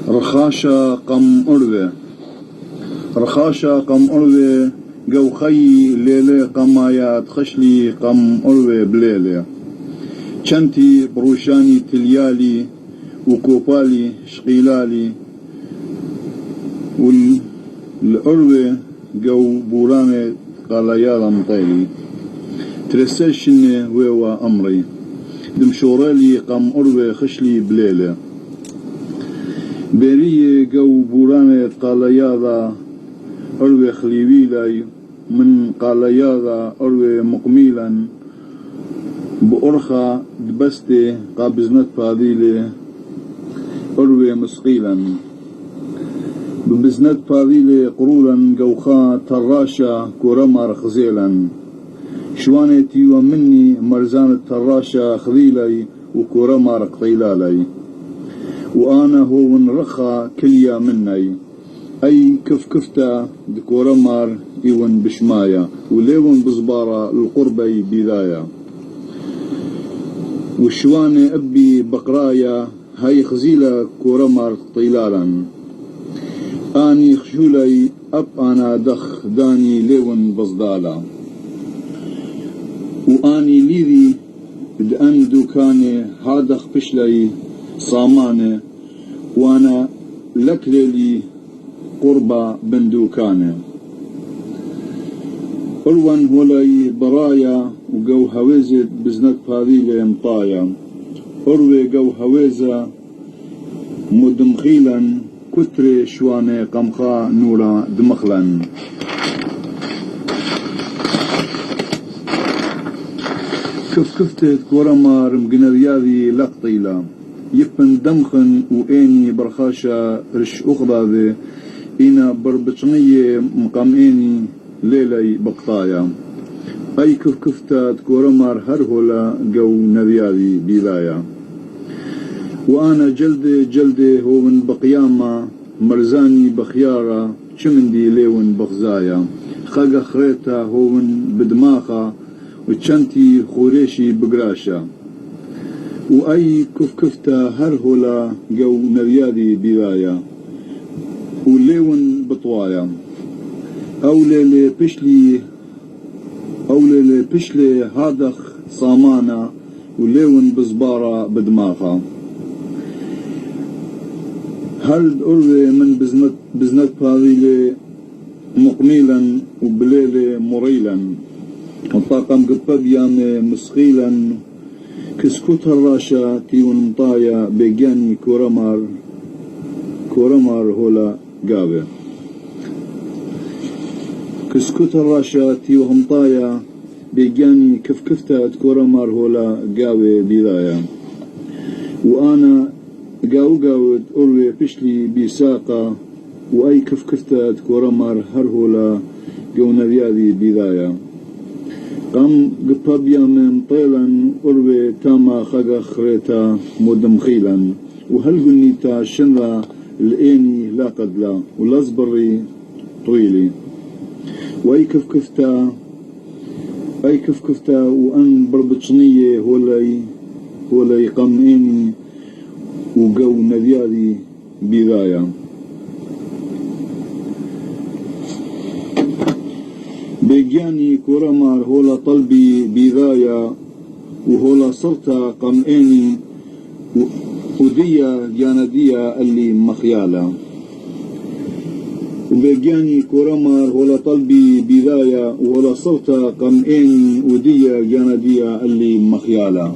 رخاشة قم أروي رخاشة قم أروي جو خي ليلة قمايات خشلي قم أروي بليلة شنتي بروشاني تليالي وكوبالي شقيلالي والأروي جو بوراني قال يا مطيلي ترسلشني ويوا أمري دمشورالي قم أروي خشلي بليلة بيري جو بوراني قال يا أروي خليويلاي من قال يا أروي مقميلا بأرخى دبستي قابزنت فاضيلي أروي مسقيلا ببزنت فاضيلي قرولا جوخا تراشا كورما خزيلا شوانتي ومني مرزان التراشا خذيلي وكورما قطيلالي وأنا هو رخا كليا مني أي كفتا دكورمار إيون بشمايا وليون بزبارة القربي بداية وشواني أبي بقرايا هاي خزيلة كورمار طيلالا آني خشولي أب أنا دخ داني ليون بصدالا وآني ليذي بدأن دوكاني هادخ بشلي صاماني وانا لكلي قربة بندوكاني أروان هولي برايا وقو هويزت بزنت فاذيلي مطايا أروي قو هويزة مدمخيلا كتري شواني قمخا نورا دمخلا كفتت كورمار مقنرياذي لقطيلا يفن دمخن وإني برخاشة رش أخضاذي إنا بربطنية مقاميني ليلي بقطايا أي كفتات كورمار هرهولا جو نبياذي بلايا وأنا جلدي هو من بقيامة مرزاني بخيارة شمندي ليون بخزايا خاقا خريتا هو من بدماخة وشنتي خوريشي بقراشة وأي كفتا هرهولا جو نبيادي بلايا وليون بطوايا أولي بشلي هادخ صامانا وليون بزبارة بدماغا هل أروي من بزنت فاضيلي مقميلا وبليلي مريلا وطاقم قبضيان مسخيلا كسكوت الراشا تيون مطايا بيجاني كورمار هولا قابه كسكوت الراشا تيو همطايا بيجاني كفتا كورمار هولا قابه بلايا وأنا قاوت أروي بشلي بيساقا وأي كفتا كورمار هرهولا جو نبيادي بلايا قام قبابيا من طيلا أروي تاما خاقا خريتا مدمخيلا وهل قلنيتا شنرا الإيني لا قدلا والأزبري طويلي وأي كفتا وأن بربطشنية هولاي قاميني وقو نبيادي بداية بيجاني كورمار هولا طلبي بداية وهولا صرتا قمئيني وديا جاندية اللي مخيالة وبيجاني كورمار هولا طلبي بداية وهولا صرتا قمئيني وديا جاندية اللي مخيالة